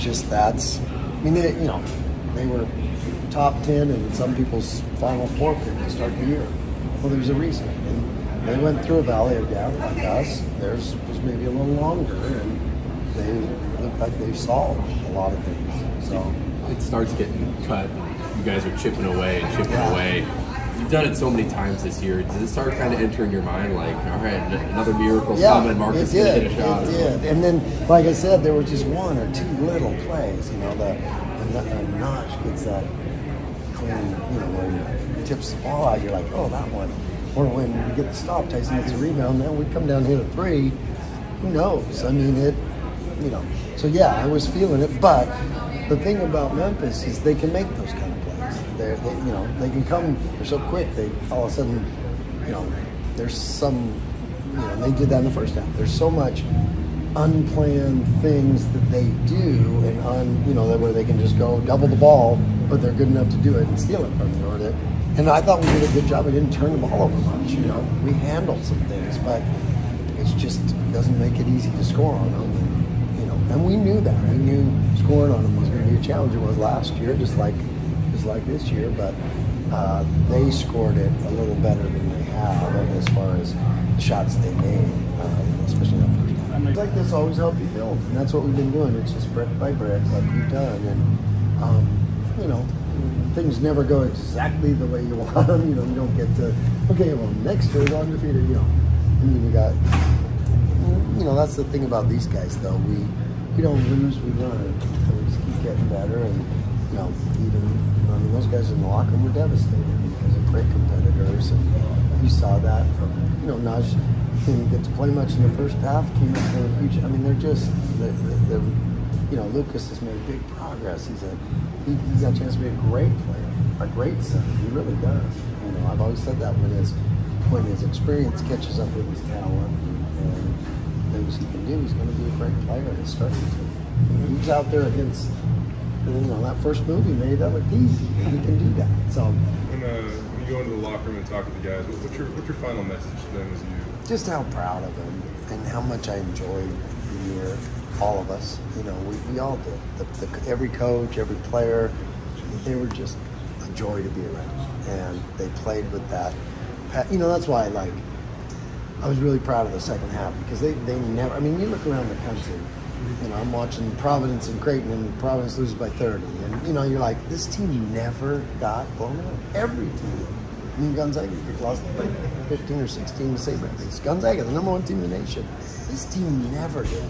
just that's. I mean, they were top 10 in some people's Final Four pick to start the year. Well, there's a reason, and they went through a valley of doubt like us. Theirs was maybe a little longer, and they look like they've solved a lot of things. So it starts getting cut. You guys are chipping away and chipping away. You've done it so many times this year. Does it start kind of entering your mind, like, all right, another miracle's coming, Marcus is going to hit a shot? It did. And then, like I said, there were just one or two little plays. You know, the Notch gets that clean, you know, where he tips the ball out, you're like, oh, that one. Or when we get the stop, Tyson gets a rebound, then we come down and hit a three. Who knows? I mean, you know. So, yeah, I was feeling it. But the thing about Memphis is they can make those kind of plays. They you know, they can come, they're so quick, they all of a sudden, you know, there's some, you know, they did that in the first half. There's so much unplanned things that they do, and you know, where they can just go double the ball, but they're good enough to do it and steal it from you. And I thought we did a good job. We didn't turn the ball over much. You know, we handled some things, but it's just doesn't make it easy to score on them. And, you know, and we knew that. We knew scoring on them was going to be a challenge. It was last year, just like this year, but they scored it a little better than they have as far as the shots they made, especially that first time. Things like this always help you build, and that's what we've been doing. It's just brick by brick, like we've done, and you know, things never go exactly the way you want them. You know, you don't get to, okay, well, next year we're undefeated. You know, I mean, we got, you know, that's the thing about these guys, though. We don't lose, we learn. So we just keep getting better, and you know, even. I mean, those guys in the locker room were devastated because they're great competitors, and you saw that from, you know, Naj didn't get to play much in the first half, came up with a huge, I mean, they're just, they're, you know, Lucas has made big progress. He's got a chance to be a great player, a great son. He really does. You know, I've always said that when his experience catches up with his talent and things he can do, he's going to be a great player. He's starting to. I mean, he's out there against. You know, that first move he made, that looked easy. He can do that. So when you go into the locker room and talk to the guys, what's your final message to them as you? Just how proud of them and how much I enjoyed the year. All of us, you know, we all did. Every coach, every player, they were just a joy to be around, and they played with that. You know, that's why I was really proud of the second half because they never. I mean, you look around the country. You know, I'm watching Providence and Creighton, and Providence loses by 30. And, you know, you're like, this team never got blown out. Every team. I mean, Gonzaga lost by 15 or 16 to Sabre. It's Gonzaga, the #1 team in the nation. This team never did.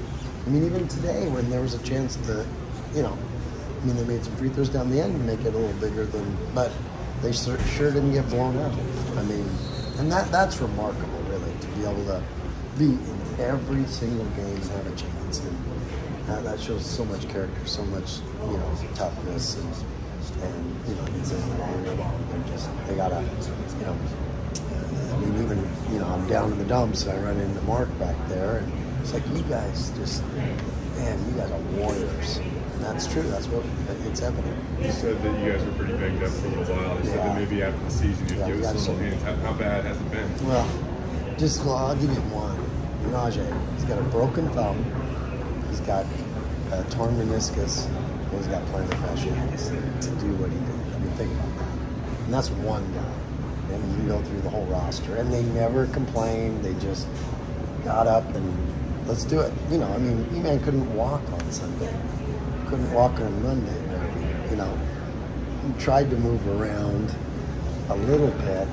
I mean, even today when there was a chance to, you know, I mean, they made some free throws down the end to make it a little bigger than, but they sure didn't get blown out. I mean, and that's remarkable, really, to be able to be in every single game and have a chance. And that shows so much character, so much, you know, toughness, and you know, it's they gotta, you know, I mean, even, you know, I'm down in the dumps, and I run into Mark back there, and it's like, you guys just, man, you guys are warriors. And that's true. That's what it's evident. You said that you guys were pretty banged up for a little while. You said that maybe after the season you'd give us a little hint. How bad has it been? Well, I'll give you one. Najee, he's got a broken thumb. He's got a torn meniscus, and he's got plantar fasciitis to do what he did. I mean, think about that. And that's one guy. And you go through the whole roster, and they never complained. They just got up and let's do it. You know, I mean, E-Man couldn't walk on Sunday, couldn't walk on Monday, maybe. You know, he tried to move around a little bit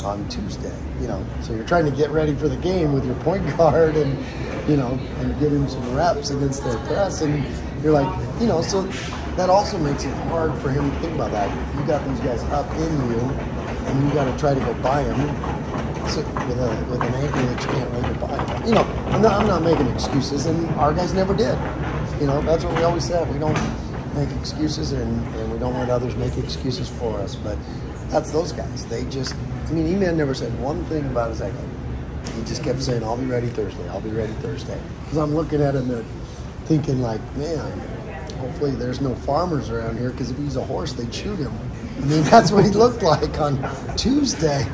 on Tuesday. You know, so you're trying to get ready for the game with your point guard and, you know, and get him some reps against their press, and you're like, you know, so that also makes it hard for him to think about that. You got these guys up in you, and you got to try to go by them with an ankle that you can't really go by them. You know, I'm not making excuses, and our guys never did. You know, that's what we always said. We don't make excuses, and we don't let others make excuses for us. But that's those guys. They just, I mean, E-Man never said one thing about his ankle. He just kept saying, I'll be ready Thursday. I'll be ready Thursday. Because I'm looking at him and thinking like, man, hopefully there's no farmers around here, because if he's a horse, they'd shoot him. I mean, that's what he looked like on Tuesday.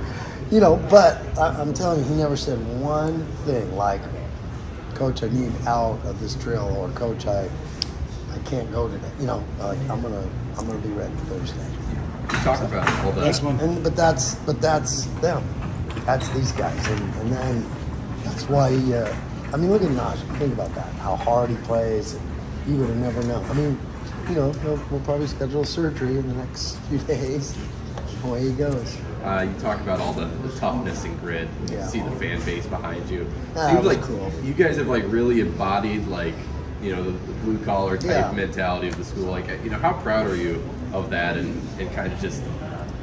You know, but I'm telling you, he never said one thing like, Coach, I need out of this drill, or Coach, I I can't go today. You know, like I'm gonna be ready Thursday. You talk about all that. Next one. But that's them. That's these guys, and then that's why. I mean, look at Najee. Think about that. How hard he plays. And you would have never known. I mean, you know, we'll probably schedule surgery in the next few days. Away he goes. You talk about all the toughness and grit. You Yeah. see the fan base behind you. Ah, Seems that's like cool. you guys have like really embodied like, you know, the blue collar type Yeah. mentality of the school. Like, you know, how proud are you of that and kind of just,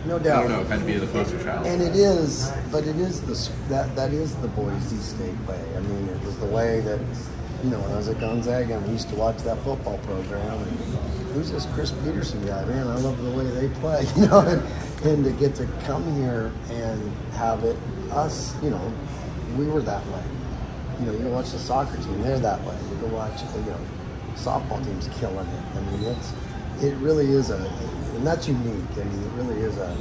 No I doubt. don't know, kind of being the poster child. And it is, but it is that is the Boise State way. I mean, it was the way that, you know, when I was at Gonzaga and we used to watch that football program, and who's this Chris Peterson guy? Man, I love the way they play, you know, and to get to come here and have it, us, you know, we were that way. You know, you go watch the soccer team, they're that way. You go watch, you know, softball team's killing it. I mean, it really is and that's unique. I mean, it really is a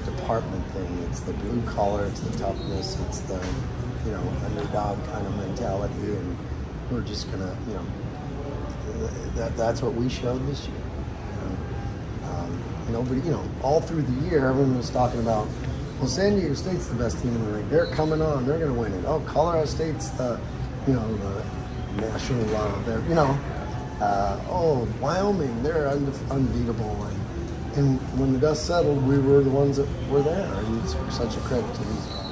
department thing. It's the blue collar, it's the toughness, it's the, you know, underdog kind of mentality, and we're just gonna, you know, that's what we showed this year. You know, but you know, all through the year, everyone was talking about, well, San Diego State's the best team in the league. They're coming on. They're going to win it. Oh, Colorado State's the, you know, the national love. They're, you know, oh, Wyoming, they're unbeatable. And when the dust settled, we were the ones that were there. And it's such a credit to these guys.